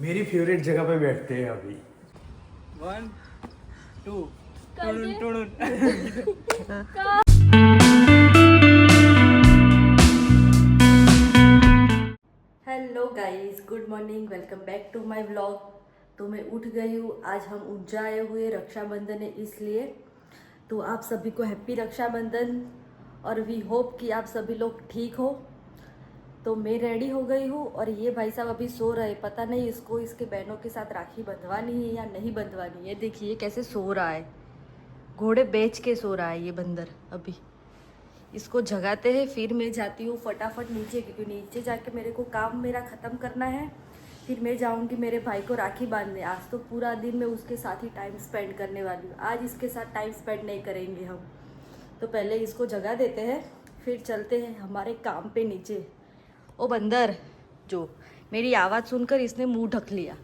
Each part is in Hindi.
मेरी फेवरेट जगह पे बैठते हैं अभी। 1 2 टुडुन टुडुन। Hello guys, good morning, welcome back to my vlog. तो मैं उठ गई हूँ। आज हम ऊर्जा आए हुए, रक्षाबंधन है इसलिए। तो आप सभी को हैप्पी रक्षाबंधन और वी होप कि आप सभी लोग ठीक हो। तो मैं रेडी हो गई हूँ और ये भाई साहब अभी सो रहे। पता नहीं इसको इसके बहनों के साथ राखी बंधवानी है या नहीं बंधवानी है। देखिए कैसे सो रहा है, घोड़े बेच के सो रहा है ये बंदर। अभी इसको जगाते हैं, फिर मैं जाती हूँ फटाफट नीचे, क्योंकि नीचे जाके मेरे को काम मेरा ख़त्म करना है। फिर मैं जाऊँगी मेरे भाई को राखी बांधने। आज तो पूरा दिन मैं उसके साथ ही टाइम स्पेंड करने वाली हूँ। आज इसके साथ टाइम स्पेंड नहीं करेंगे हम। तो पहले इसको जगा देते हैं, फिर चलते हैं हमारे काम पे नीचे। ओ बंदर, जो मेरी आवाज़ सुनकर इसने मुंह ढक लिया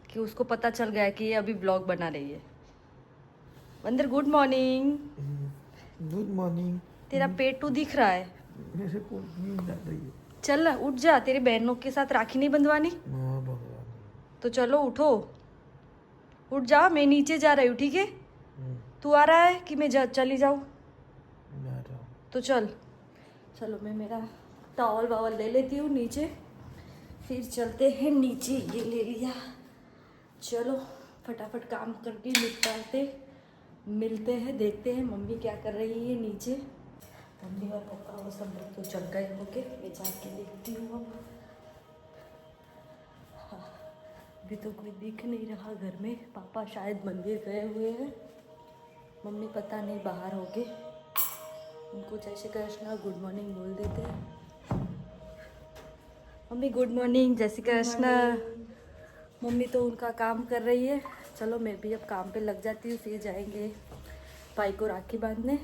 कि उसको पता चल गया कि ये अभी ब्लॉग बना रही है। बंदर गुड मॉर्निंग। Good morning. तेरा पेटू दिख रहा है। मेरे को नींद आ रही है। चल उठ जा, तेरी बहनों के साथ राखी नहीं बंधवानी? हाँ भगवान। तो चलो उठो, उठ जा। मैं नीचे जा रही हूँ, ठीक है? तू आ रहा है कि मैं चली जाऊँ? मैं आ रहा हूँ। तो चल। चलो मैं मेरा टॉवल वावल ले लेती हूँ नीचे, फिर चलते हैं नीचे। ये ले लिया। चलो फटाफट काम करके निपटाते, मिलते हैं, देखते हैं मम्मी क्या कर रही है नीचे। मम्मी और पापा वो सब लोग तो चल गए होके, मैं जाके देखती हूँ अब। हाँ, अभी तो कोई दिख नहीं रहा घर में। पापा शायद मंदिर गए हुए हैं, मम्मी पता नहीं बाहर होके। उनको जय श्री कृष्णा गुड मॉर्निंग बोल देते हैं। मम्मी गुड मॉर्निंग, जय श्री कृष्णा। मम्मी तो उनका काम कर रही है। चलो मैं भी अब काम पे लग जाती हूँ, फिर जाएंगे भाई को राखी बांधने।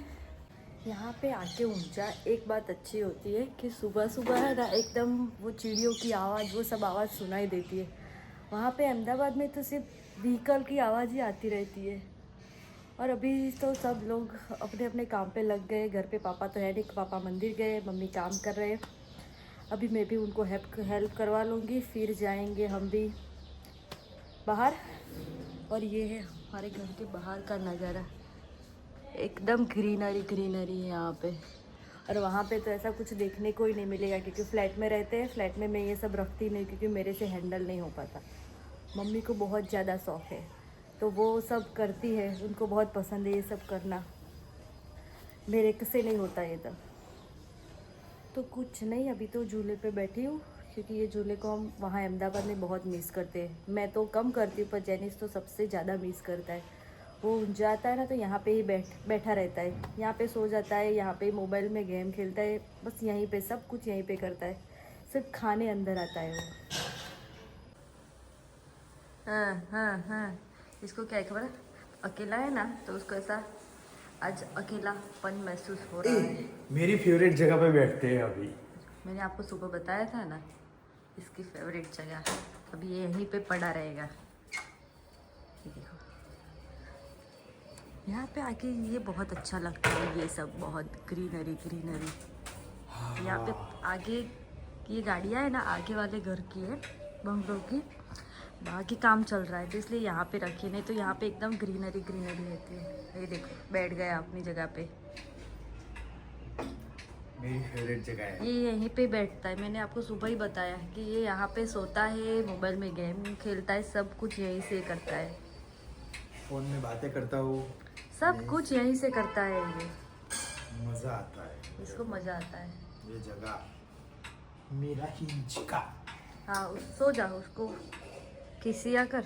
यहाँ पे आके ऊर्जा एक बात अच्छी होती है कि सुबह सुबह है ना, एकदम वो चिड़ियों की आवाज़, वो सब आवाज़ सुनाई देती है। वहाँ पे अहमदाबाद में तो सिर्फ व्हीकल की आवाज़ ही आती रहती है। और अभी तो सब लोग अपने अपने काम पे लग गए। घर पे पापा तो है नहीं, पापा मंदिर गए, मम्मी काम कर रहे हैं। अभी मैं भी उनको हेल्प करवा लूँगी, फिर जाएंगे हम भी बाहर। और ये है हमारे घर के बाहर का नज़ारा, एकदम ग्रीनरी ग्रीनरी है यहाँ पे। और वहाँ पे तो ऐसा कुछ देखने को ही नहीं मिलेगा, क्योंकि फ्लैट में रहते हैं। फ्लैट में मैं ये सब रखती नहीं, क्योंकि मेरे से हैंडल नहीं हो पाता। मम्मी को बहुत ज़्यादा शौक है, तो वो सब करती है, उनको बहुत पसंद है ये सब करना। मेरे से नहीं होता ये तब। तो कुछ नहीं, अभी तो झूले पे बैठी हूँ, क्योंकि ये झूले को हम वहाँ अहमदाबाद में बहुत मिस करते हैं। मैं तो कम करती हूँ, पर जेनिस तो सबसे ज़्यादा मिस करता है। वो जाता है ना तो यहाँ पे ही बैठा रहता है, यहाँ पे सो जाता है, यहाँ पे मोबाइल में गेम खेलता है, बस यहीं पे सब कुछ यहीं पे करता है। सिर्फ खाने अंदर आता है वो। हाँ हाँ हाँ, इसको क्या खबर है, अकेला है ना, तो उसको ऐसा आज अकेलापन महसूस हो रहा है। मेरी फेवरेट जगह पे बैठते हैं अभी। मैंने आपको सुबह बताया था ना, इसकी फेवरेट जगह। अभी ये यहीं पे पड़ा रहेगा। ये देखो, यहाँ पे आके ये बहुत अच्छा लगता है। ये सब बहुत ग्रीनरी ग्रीनरी। यहाँ पे आगे ये गाड़ियाँ है ना, आगे वाले घर की है, बंगलों की। बाकी काम चल रहा है तो इसलिए यहाँ पे रखी, नहीं तो यहाँ पे एकदम ग्रीनरी ग्रीनरी रहती है। ये देखो बैठ गया अपनी जगह पे। मेरी फेवरेट जगह है। ये यहीं पे बैठता है। मैंने आपको सुबह ही बताया कि ये यहाँ पे सोता है, मोबाइल में गेम खेलता है, सब कुछ यहीं से करता है। फोन में बातें करता हूँ, सब कुछ यहीं से करता है ये। मजा आता है, इसको मज़ा आता है। ये जगह मेरा ही जगह। हाँ सो जा, उसको किसिया कर।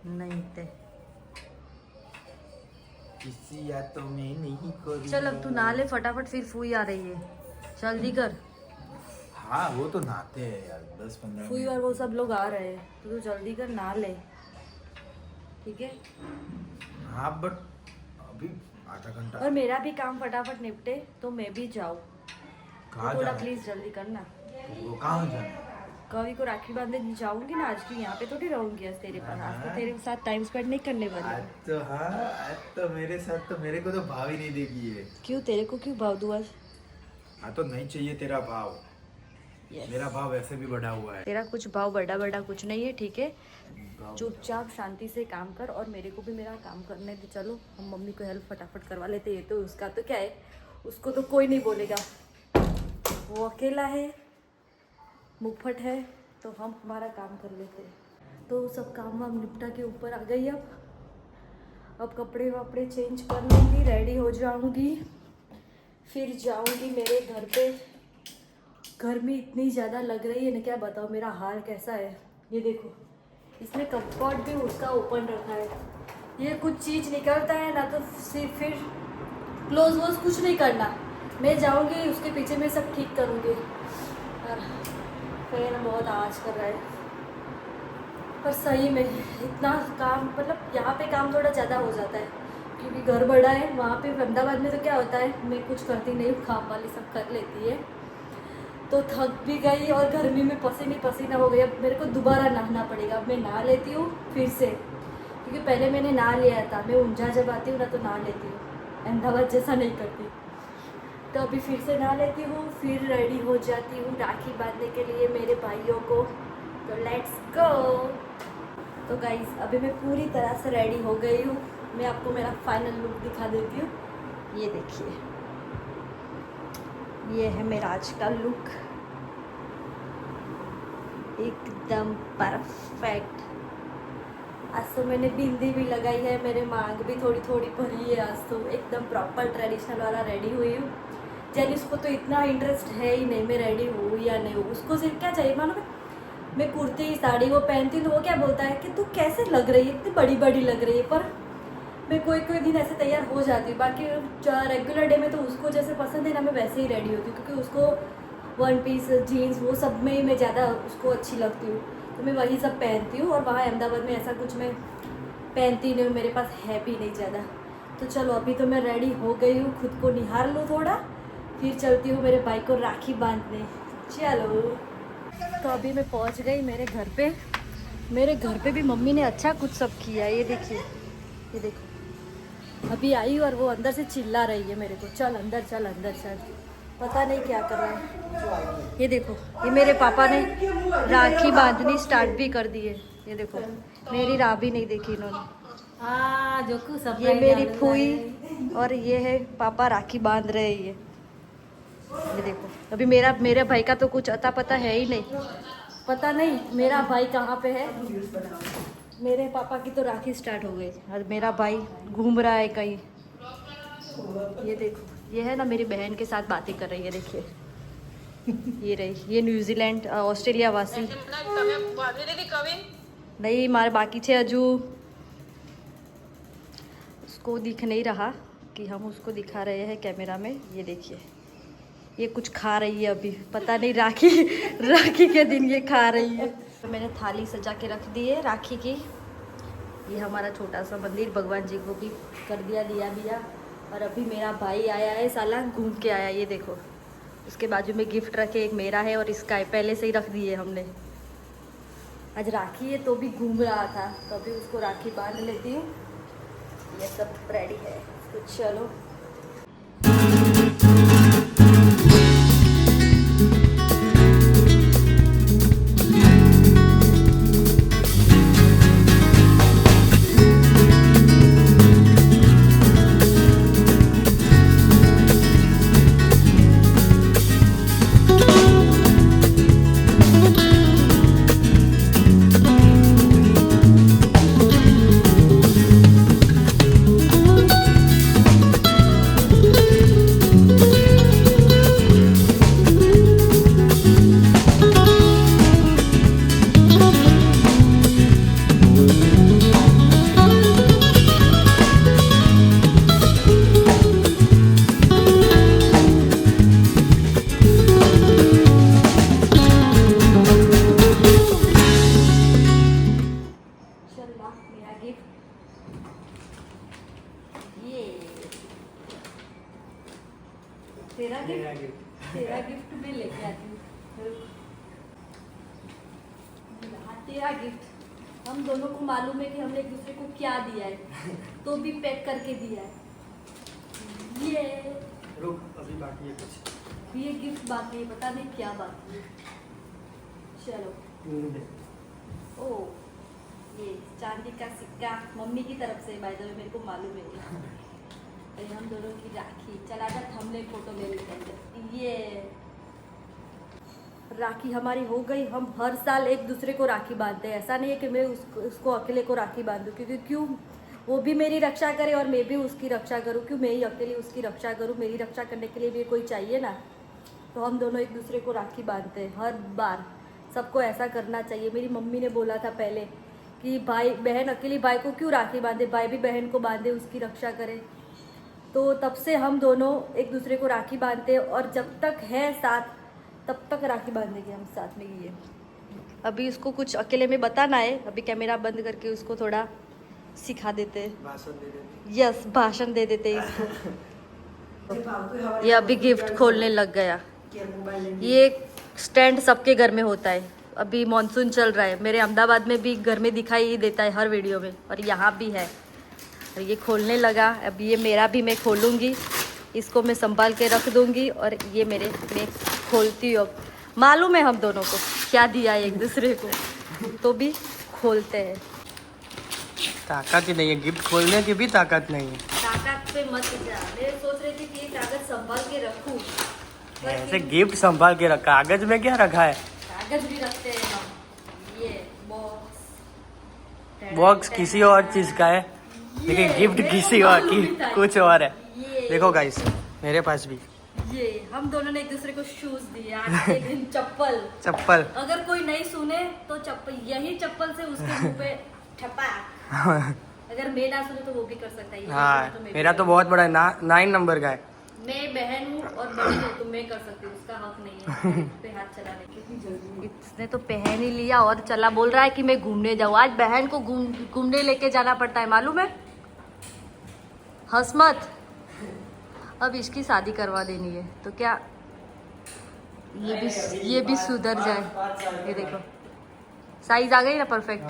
नहीं ते किसी या तो मैं नहीं करूँ। चल अब तू नहा ले फटाफट, फिर फूई आ रही है, जल्दी कर। हाँ वो तो नहाते हैं यार, 10-15 फूई और वो सब लोग आ रहे हैं, तो तू जल्दी कर, नहा ले, ठीक है? हाँ बट अभी आधा घंटा। और मेरा भी काम फटाफट निपटे तो मैं भी जाऊँ। कहाँ थोड़ा जाना? प्लीज जल्दी करना। वो कहाँ जाना? कवि को राखी बांधने जाऊंगी ना आज, की यहाँ पे थोड़ी रहूंगी आज तेरे पास। आज तो तेरे साथ टाइम स्पेंड नहीं करने वाली आज हूँ। तो हाँ, आज तो मेरे साथ तो मेरे को तो भाव ही नहीं देगी है। क्यों, तेरे को क्यों भाव दूँ आज? हाँ तो नहीं चाहिए तेरा भाव। Yes. मेरा भाव वैसे भी बढ़ा हुआ है। तेरा कुछ भाव बड़ा बड़ा कुछ नहीं है, ठीक है। भाव चुपचाप शांति से काम कर और मेरे को भी मेरा काम करने दे। चलो हम मम्मी को हेल्प फटाफट करवा लेते। ये तो उसका तो क्या है, उसको तो कोई नहीं बोलेगा, वो अकेला है, मुफ्त है, तो हम हमारा काम कर लेते हैं। तो सब काम वाम निपटा के ऊपर आ गई। अब कपड़े वपड़े चेंज कर लूँगी, रेडी हो जाऊँगी, फिर जाऊँगी मेरे घर पे। गर्मी इतनी ज़्यादा लग रही है ना, क्या बताओ मेरा हाल कैसा है। ये देखो, इसमें कपबोर्ड भी उसका ओपन रखा है। ये कुछ चीज़ निकलता है ना तो फिर क्लोज वोज कुछ नहीं करना, मैं जाऊँगी उसके पीछे में सब ठीक करूँगी। और फैन बहुत आवाज़ कर रहा है, पर सही में इतना काम, मतलब यहाँ पे काम थोड़ा ज़्यादा हो जाता है क्योंकि घर बड़ा है। वहाँ पे अहमदाबाद में तो क्या होता है, मैं कुछ करती नहीं हूँ, काम वाली सब कर लेती है। तो थक भी गई और गर्मी में पसीना हो गई। अब मेरे को दोबारा नहाना पड़ेगा। अब मैं नहा लेती हूँ फिर से, क्योंकि पहले मैंने नहा लिया था। मैं ऊंझा जब आती हूँ ना तो नहा लेती हूँ, अहमदाबाद जैसा नहीं करती। तो अभी फिर से नहा लेती हूँ, फिर रेडी हो जाती हूँ राखी बांधने के लिए मेरे भाइयों को। तो लेट्स गो। तो गाइस अभी मैं पूरी तरह से रेडी हो गई हूँ। मैं आपको मेरा फाइनल लुक दिखा देती हूँ। ये देखिए, ये है मेरा आज का लुक, एकदम परफेक्ट। आज तो मैंने बिंदी भी लगाई है, मेरे मांग भी थोड़ी थोड़ी भरी है। आज तो एकदम प्रॉपर ट्रेडिशनल वाला रेडी हुई हूँ। जेनिस को तो इतना इंटरेस्ट है ही नहीं मैं रेडी हूँ या नहीं हूँ। उसको सिर्फ क्या चाहिए मालूम है, मैं कुर्ती साड़ी वो पहनती हूँ तो वो क्या बोलता है कि तू कैसे लग रही है, इतनी बड़ी बड़ी लग रही है। पर मैं कोई कोई दिन ऐसे तैयार हो जाती हूँ, बाकी रेगुलर डे में तो उसको जैसे पसंद है ना मैं वैसे ही रेडी होती हूँ, क्योंकि उसको वन पीस जीन्स वो सब में ही मैं ज़्यादा उसको अच्छी लगती हूँ, तो मैं वही सब पहनती हूँ। और वहाँ अहमदाबाद में ऐसा कुछ मैं पहनती नहीं हूँ, मेरे पास है भी नहीं ज़्यादा। तो चलो अभी तो मैं रेडी हो गई हूँ, खुद को निहार लूँ थोड़ा, फिर चलती हूँ मेरे भाई को राखी बांधने। चलो तो अभी मैं पहुँच गई मेरे घर पे। मेरे घर पे भी मम्मी ने अच्छा कुछ सब किया है। ये देखिए, ये देखो, अभी आई और वो अंदर से चिल्ला रही है मेरे को, चल अंदर चल अंदर चल, पता नहीं क्या कर रहा है। ये देखो, ये मेरे पापा ने राखी बांधनी स्टार्ट भी कर दी है। ये देखो, मेरी राह भी नहीं देखी इन्होंने। जो ये मेरी फूई और ये है पापा राखी बांध रहे हैं। ये देखो, अभी मेरे भाई का तो कुछ अता पता है ही नहीं, पता नहीं मेरा भाई कहाँ पे है। मेरे पापा की तो राखी स्टार्ट हो गई और मेरा भाई घूम रहा है कहीं। ये देखो, ये है ना मेरी बहन के साथ बातें कर रही है, देखिए ये रही, ये न्यूजीलैंड ऑस्ट्रेलिया वासी नहीं, मारे बाकी छे हजू। उसको दिख नहीं रहा कि हम उसको दिखा रहे हैं कैमरा में। ये देखिए, ये कुछ खा रही है अभी, पता नहीं राखी के दिन ये खा रही है। तो मैंने थाली सजा के रख दी है राखी की। ये हमारा छोटा सा मंदिर, भगवान जी को भी कर दिया दिया। और अभी मेरा भाई आया है साला, घूम के आया। ये देखो, उसके बाजू में गिफ्ट रखे, एक मेरा है और इसका है, पहले से ही रख दिए हमने। आज राखी है तो भी घूम रहा था, तो अभी उसको राखी बांध लेती हूँ। ये सब रेडी है, तो चलो। तेरा गिफ्ट मैं लेके आती हूँ। तेरा गिफ्ट, हम दोनों को मालूम है कि हमने एक दूसरे को क्या दिया है, तो भी पैक करके दिया है। ये रुक, अभी बाकी है कुछ। ये गिफ्ट बाकी है, पता नहीं क्या बाकी है। चलो। ओ ये चांदी का सिक्का मम्मी की तरफ से बाय द वे, मेरे को मालूम है ये। हम दोनों की राखी। चला जा हमने फोटो ले लेते हैं। ये राखी हमारी हो गई। हम हर साल एक दूसरे को राखी बांधते हैं। ऐसा नहीं है कि मैं उसको अकेले को राखी बांधूं, क्योंकि क्यों वो भी मेरी रक्षा करे और मैं भी उसकी रक्षा करूं। क्यों मैं ही अकेली उसकी रक्षा करूं? मेरी रक्षा करने के लिए भी कोई चाहिए ना। तो हम दोनों एक दूसरे को राखी बांधते हैं हर बार। सबको ऐसा करना चाहिए। मेरी मम्मी ने बोला था पहले कि भाई बहन अकेली भाई को क्यों राखी बांधे, भाई भी बहन को बांधे, उसकी रक्षा करे। तो तब से हम दोनों एक दूसरे को राखी बांधते हैं और जब तक है साथ तब तक राखी बांधेंगे हम साथ में। ये अभी उसको कुछ अकेले में बताना है। अभी कैमरा बंद करके उसको थोड़ा सिखा देते हैं, भाषण दे देते। यस भाषण दे देते हैं इसको। ये अभी गिफ्ट खोलने लग गया। ये स्टैंड सबके घर में होता है। अभी मॉनसून चल रहा है, मेरे अहमदाबाद में भी घर में दिखाई देता है हर वीडियो में, और यहाँ भी है। और ये खोलने लगा। अब ये मेरा भी मैं खोलूँगी, इसको मैं संभाल के रख दूँगी। और ये मैं खोलती हूँ। अब मालूम है हम दोनों को क्या दिया है एक दूसरे को, तो भी खोलते हैं। ताकत ही नहीं है, गिफ्ट खोलने की भी ताकत नहीं है। ताकत पे मत जा। मैं सोच रही थी कि ये कागज संभाल के रखूं, पर ऐसे गिफ्ट संभाल के रखा, कागज में क्या रखा है? कागज भी रखते हैं हम। ये बॉक्स किसी और चीज का है, लेकिन गिफ्ट किसी और की कुछ और है। देखो गाइस, मेरे पास भी ये हम दोनों ने एक दूसरे को शूज दिए। आज के दिन चप्पल। चप्पल। अगर कोई नहीं सुने तो चप्पल, यही चप्पल से उसके मुंह पे ठपा। अगर मैं ना सुने तो वो भी कर सकता है। हाँ, मेरा तो बहुत बड़ा है, 9 नंबर का है। मैं बहन हूँ और बड़ी हूँ तो मैं कर सकती हूँ, उसका हक नहीं है पे हाथ चलाने की। इसने तो पहन ही लिया और चला, बोल रहा है कि मैं घूमने जाऊँ। आज बहन को घूमने लेके जाना पड़ता है, मालूम है? हंस मत। अब इसकी शादी करवा देनी है तो क्या ये भी सुधर जाए। ये देखो साइज आ गई ना परफेक्ट।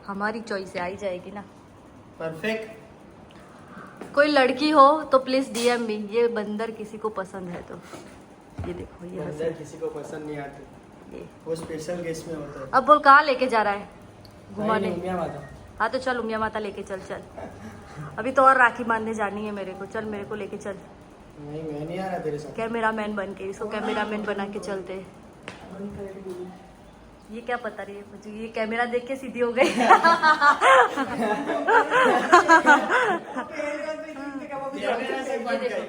हमारी चॉइस आई जाएगी ना परफेक्ट। कोई लड़की हो तो प्लीज डीएम मी। ये बंदर किसी को पसंद है तो ये देखो, ये बंदर किसी को पसंद नहीं आते, ये। वो स्पेशल गेस्ट में होता है। अब बोल कहाँ लेके जा रहा है घुमाने? उमिया माता। हाँ तो चल उमिया माता लेके चल। चल अभी तो और राखी बांधने जानी है मेरे को। चल मेरे को लेके चल। नहीं, मैं नहीं आ रहा तेरे साथ। कैमरामैन बन के, इसको कैमरामैन बना के चलते। ये क्या पता रही है मुझे, ये कैमरा देख के सीधी हो गई।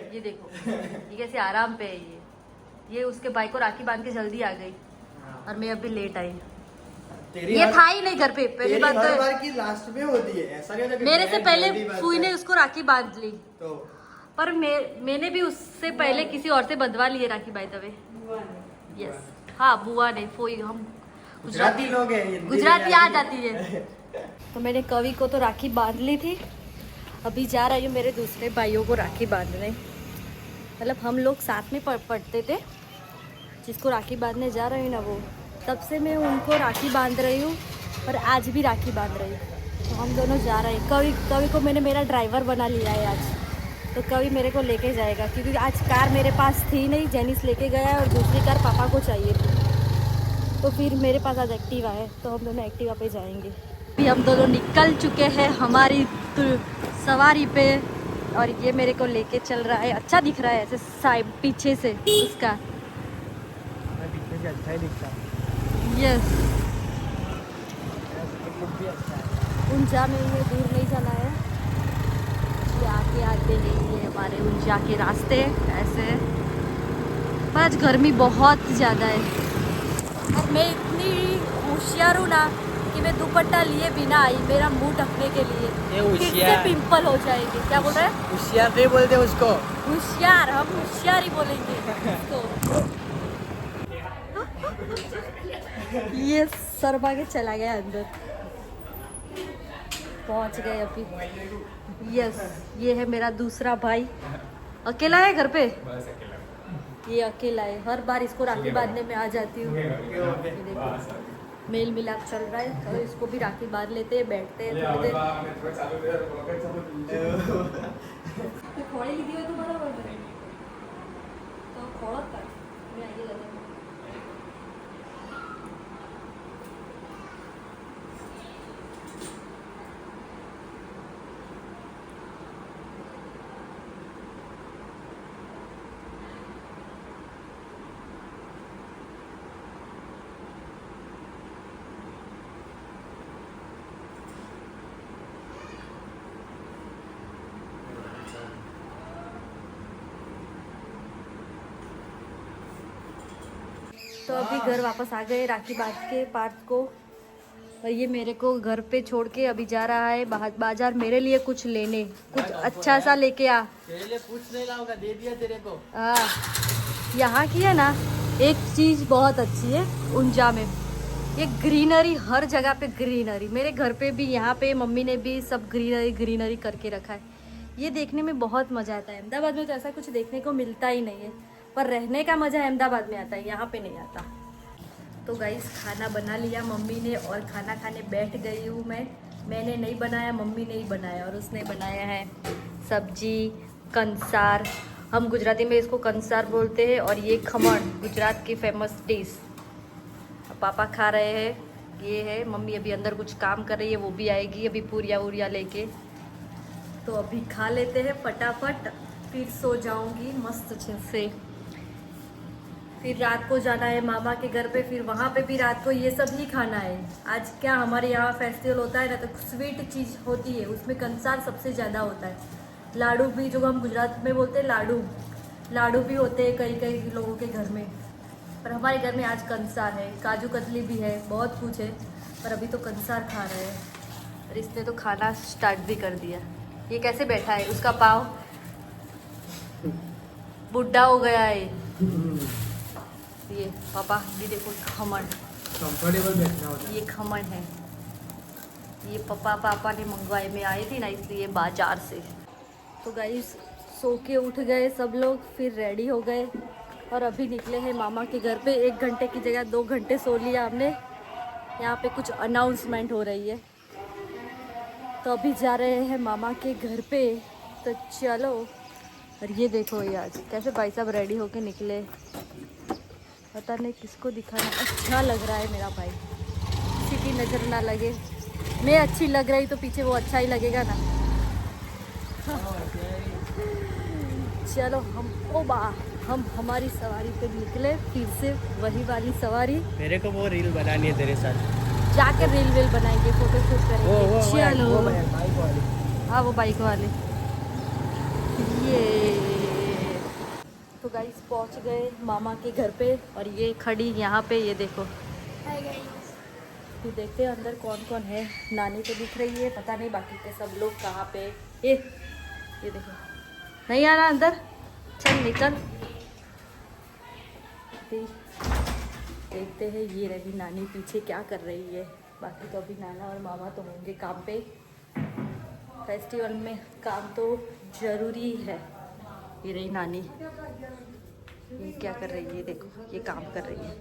ये देखो ये कैसे आराम पे है। ये उसके भाई को राखी बांध के जल्दी आ गई और मैं अभी लेट आई। ये था ही नहीं घर पे। पहली बात तो बार की लास्ट में होती है, ऐसा नहीं होता कि मेरे से पहले जल्दी फूई ने उसको राखी बांध ली, तो पर मैंने भी उससे पहले किसी और से बंधवा ली है राखी बाय द वे। यस हाँ बुआ ने, फूई। हम गुजराती लोग हैं, गुजराती आ जाती है। तो मैंने कवि को तो राखी बांध ली थी। अभी जा रही हूँ मेरे दूसरे भाइयों को राखी बांधने। मतलब हम लोग साथ में पढ़ते थे, जिसको राखी बांधने जा रही हूँ ना वो, तब से मैं उनको राखी बांध रही हूँ और आज भी राखी बांध रही हूँ। तो हम दोनों जा रहे हैं। कवि को मैंने मेरा ड्राइवर बना लिया है आज। तो कवि मेरे को लेके जाएगा, क्योंकि आज कार मेरे पास थी नहीं, जेनिस लेके गया है और दूसरी कार पापा को चाहिए थी। तो फिर मेरे पास आज एक्टिवा है, तो हम दोनों एक्टिवा पे जाएंगे। अभी हम दोनों निकल चुके हैं हमारी सवारी पे और ये मेरे को लेके चल रहा है। अच्छा दिख रहा है ऐसे साइड पीछे से उसका। अच्छा ही दिखता है। यस भी अच्छा है। उंजा में ये दूर नहीं जाना है, ये आगे आगे नहीं है हमारे उंजा के रास्ते ऐसे। पर आज गर्मी बहुत ज़्यादा है और मैं इतनी होशियार हूँ ना कि मैं दुपट्टा लिए बिना आई मेरा मुंह ढकने के लिए। फिर से पिंपल हो जाएंगे। क्या बोल रहे हैं? होशियार नहीं बोलते उसको, होशियार। हम होशियार ही बोलेंगे उसको। ये सरबा के चला गया अंदर। पहुंच गए अभी। यस ये है मेरा दूसरा भाई। अकेला है घर पे, ये अकेला है। हर बार इसको राखी बांधने में आ जाती हूँ। मेल मिलाप चल रहा है तो इसको भी राखी बांध लेते हैं, बैठते हैं थोड़ी देर। खोड़ी लीधी हुई तो बराबर तो खोड़त का मैं आगे लगा तो अभी घर वापस आ गए राखी बांध के पार्थ को, और ये मेरे को घर पे छोड़ के अभी जा रहा है बाजार मेरे लिए कुछ लेने, कुछ अच्छा सा लेके आ। तेरे लिए कुछ नहीं लाऊंगा, दे दिया तेरे को। यहाँ की है ना एक चीज़ बहुत अच्छी है उंजा में, ये ग्रीनरी, हर जगह पे ग्रीनरी। मेरे घर पे भी, यहाँ पे मम्मी ने भी सब ग्रीनरी ग्रीनरी करके रखा है। ये देखने में बहुत मज़ा आता है। अहमदाबाद में तो ऐसा कुछ देखने को मिलता ही नहीं है, पर रहने का मज़ा अहमदाबाद में आता है, यहाँ पे नहीं आता। तो गाइस खाना बना लिया मम्मी ने और खाना खाने बैठ गई हूँ मैं। मैंने नहीं बनाया, मम्मी ने ही बनाया, और उसने बनाया है सब्जी कंसार, हम गुजराती में इसको कंसार बोलते हैं, और ये खमण, गुजरात की फेमस डिश। पापा खा रहे हैं, ये है। मम्मी अभी अंदर कुछ काम कर रही है, वो भी आएगी अभी पूरिया उरिया लेके। तो अभी खा लेते हैं फटाफट, फिर सो जाऊंगी मस्त अच्छे से। फिर रात को जाना है मामा के घर पे, फिर वहाँ पे भी रात को ये सब ही खाना है। आज क्या हमारे यहाँ फेस्टिवल होता है ना, तो स्वीट चीज़ होती है, उसमें कंसार सबसे ज़्यादा होता है। लाडू भी, जो हम गुजरात में बोलते हैं लाडू भी होते हैं कई कई लोगों के घर में, पर हमारे घर में आज कंसार है। काजू कतली भी है, बहुत कुछ है, पर अभी तो कंसार खा रहे हैं। और इसने तो खाना स्टार्ट भी कर दिया। ये कैसे बैठा है, उसका पाँव बुढ़ा हो गया है। ये पापा, ये देखो खमण, कंफर्टेबल बैठना होता है। ये खमण है, ये पापा ने मंगवाए, मैं आई थी ना इसलिए बाजार से। तो गाइस सो के उठ गए सब लोग, फिर रेडी हो गए और अभी निकले हैं मामा के घर पे। 1 घंटे की जगह 2 घंटे सो लिया हमने। यहाँ पे कुछ अनाउंसमेंट हो रही है, तो अभी जा रहे हैं मामा के घर पे। तो चलो। और ये देखो, ये आज कैसे भाई साहब रेडी होके निकले, पता नहीं किसको दिखाना अच्छा लग रहा है। मेरा भाई, किसी की नज़र ना लगे, मैं अच्छी लग रही तो पीछे वो अच्छा ही लगेगा ना। चलो हम हमारी सवारी पे निकले, फिर से वही वाली सवारी। मेरे को वो रील बनानी है तेरे साथ, जाकर रील वील बनाएंगे, फोटो शूट करेंगे। चलो। हाँ, वो बाइक वाले। ये तो गाइस पहुंच गए मामा के घर पे, और ये खड़ी यहाँ पे, ये देखो। फिर देखते हैं अंदर कौन कौन है। नानी तो दिख रही है, पता नहीं बाकी के सब लोग कहाँ पे। ये देखो, नहीं आना अंदर, चल निकल। फिर देखते हैं, ये रही नानी पीछे क्या कर रही है। बाकी तो अभी नाना और मामा तो होंगे काम पे। फेस्टिवल में काम तो ज़रूरी है। ये रही नानी, ये क्या कर रही है, देखो ये काम कर रही है।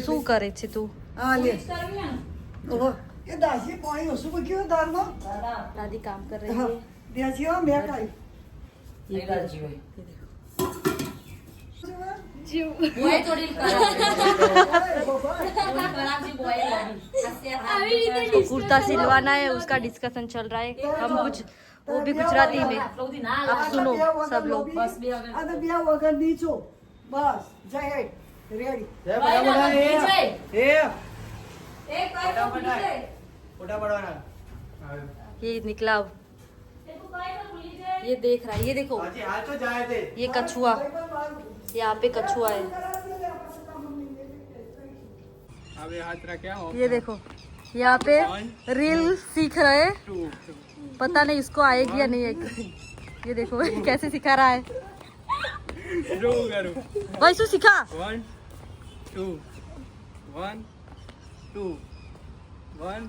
શું કરે છે તું? दादी काम कर रही है। कुर्ता सिलवाना है, उसका डिस्कशन चल रहा है। हम कुछ, वो भी गुजराती में। आप सुनो सब लोग। ये निकला, ये देख रहा है, ये देखो, ये कछुआ, यहाँ पे कछुआ है। ये देखो, यहाँ पे रील सीख रहे, पता नहीं इसको आएगी या नहीं आएगी। ये देखो कैसे सिखा रहा है। वैसे सिखा। 1 2 1 2 1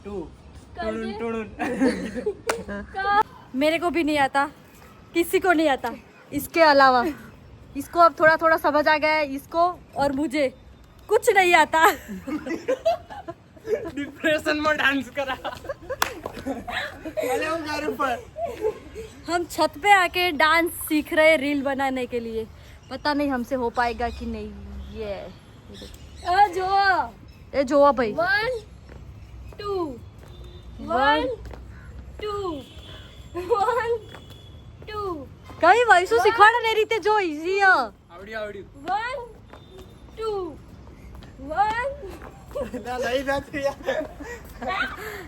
2। मेरे को भी नहीं आता, किसी को नहीं आता इसके अलावा। इसको अब थोड़ा थोड़ा समझ आ गया है, इसको और मुझे कुछ नहीं आता। डिप्रेशन में डांस करा। हम छत पे आके डांस सीख रहे रील बनाने के लिए, पता नहीं हमसे हो पाएगा कि नहीं। ये जो भाई 1 2 1 2 1 2 કઈ વૈસુ શીખવાડે ને રીતે જો ઈઝી હ આવડી 1 2 1 ना नहीं जाती यार,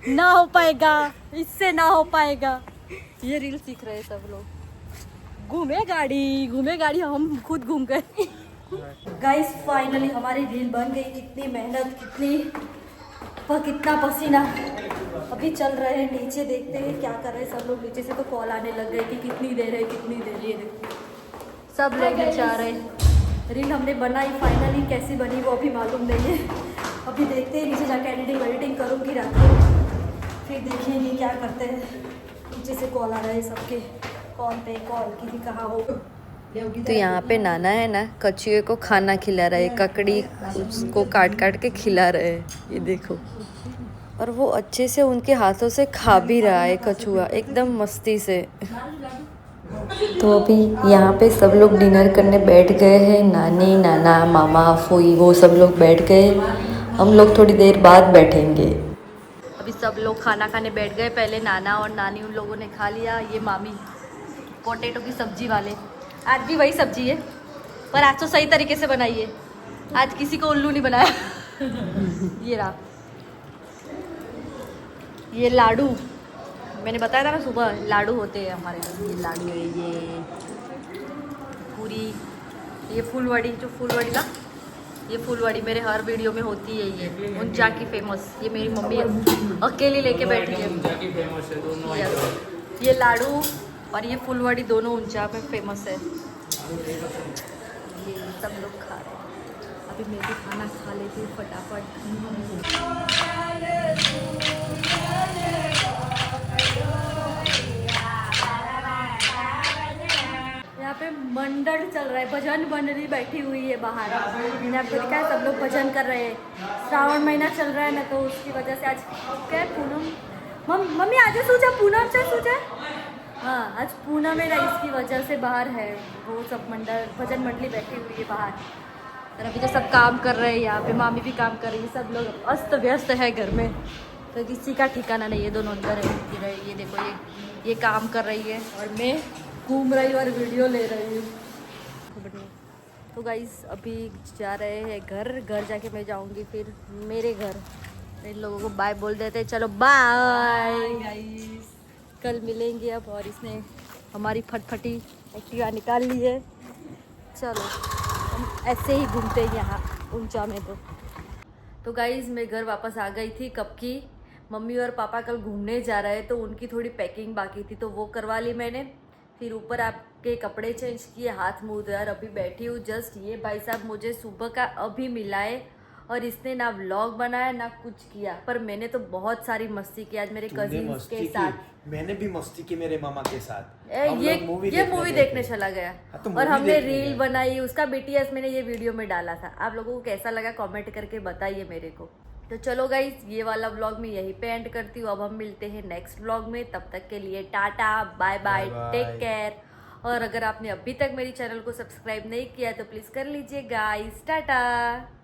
ना हो पाएगा, इससे ना हो पाएगा। ये रील सीख रहे हैं सब लोग। घूमे गाड़ी हम खुद घूम गए। गाइस फाइनली हमारी रील बन गई। कितनी मेहनत, कितना पसीना। अभी चल रहे हैं नीचे, देखते हैं क्या कर रहे हैं सब लोग। नीचे से तो कॉल आने लग गए कि कितनी देर है। ये देखो सब लोग नीचे आ रहे हैं। रील हमने बनाई, फाइनली कैसी बनी वो अभी मालूम नहीं है। अभी देखते हैं, नीचे जाके एडिटिंग करूँगी रात को, फिर देखेंगे क्या करते हैं। नीचे से कॉल आ रहा है सबके, कॉल किसी कहाँ हो। तो यहाँ पे नाना है ना, कछुए को खाना खिला रहा है, ककड़ी उसको काट के खिला रहे हैं, ये देखो। और वो अच्छे से उनके हाथों से खा भी रहा है कछुआ, एकदम मस्ती से। तो अभी यहाँ पे सब लोग डिनर करने बैठ गए हैं। नानी, नाना, मामा, फूई वो सब लोग बैठ गए। हम लोग थोड़ी देर बाद बैठेंगे। अभी सब लोग खाना खाने बैठ गए। पहले नाना और नानी उन लोगों ने खा लिया। ये मामी पोटैटो की सब्जी वाले, आज भी वही सब्जी है, पर आज तो सही तरीके से बनाई है। आज किसी को उल्लू नहीं बनाया। ये रहा, ये लाडू, मैंने बताया था ना सुबह लाडू होते हैं हमारे यहाँ। ये लाडू है, ये पूरी, ये फूलवड़ी, जो फूलवड़ी ना, ये फूलवड़ी मेरे हर वीडियो में होती है। ये ऊंचा की फेमस, ये मेरी मम्मी अकेली लेके बैठी है। ये लाडू और ये फूलवड़ी दोनों ऊंचा में फेमस है। ये सब लोग खा रहे हैं। अभी मैं भी खाना खा लेती हूँ फटाफट। यहाँ पे मंडल चल रहा है, भजन मंडली बैठी हुई है बाहर। मैंने आपको दिखा है, सब लोग भजन कर रहे हैं। श्रावण महीना चल रहा है ना, तो उसकी वजह से आज क्या है, पूनम। मम्मी आज सोचा पूनम से सोचा, हाँ आज पूनम है ना, इसकी वजह से बाहर है वो सब भजन मंडली बैठी हुई है बाहर। और अभी तो सब काम कर रहे हैं यहाँ पे, मामी भी काम कर रही है। सब लोग अस्त व्यस्त है घर में, तो किसी का ठिकाना नहीं है। दोनों अंदर है, ये देखो, ये काम कर रही है और मैं घूम रही हूँ और वीडियो ले रही हूँ। तो गाइस अभी जा रहे हैं घर जाके मैं जाऊँगी फिर मेरे घर। इन लोगों को बाय बोल देते, चलो बाय गाइस, कल मिलेंगे अब। और इसने हमारी फटफटी एक्टिवा निकाल ली है। चलो हम ऐसे ही घूमते हैं यहाँ ऊंचा में। तो गाइस मैं घर वापस आ गई थी कब की। मम्मी और पापा कल घूमने जा रहे हैं, तो उनकी थोड़ी पैकिंग बाकी थी, तो वो करवा ली मैंने। फिर ऊपर आपके कपड़े चेंज किए, हाथ मुँह धोया, अभी बैठी हूँ जस्ट। ये भाई साहब मुझे सुबह का अभी मिला है और इसने ना व्लॉग बनाया ना कुछ किया, पर मैंने तो बहुत सारी मस्ती की आज मेरे कजिन्स के साथ। मैंने भी मस्ती की मेरे मामा के साथ। ये मूवी देखने चला गया। तो और हमने रील बनाई, उसका BTS मैंने ये वीडियो में डाला था। आप लोगों को कैसा लगा कमेंट करके बताइए मेरे को। तो चलो गाइस, ये वाला व्लॉग मैं यहीं पे एंड करती हूँ। अब हम मिलते हैं नेक्स्ट व्लॉग में, तब तक के लिए tata bye bye, take care. और अगर आपने अभी तक मेरी चैनल को सब्सक्राइब नहीं किया तो प्लीज़ कर लीजिए गाइस। टाटा।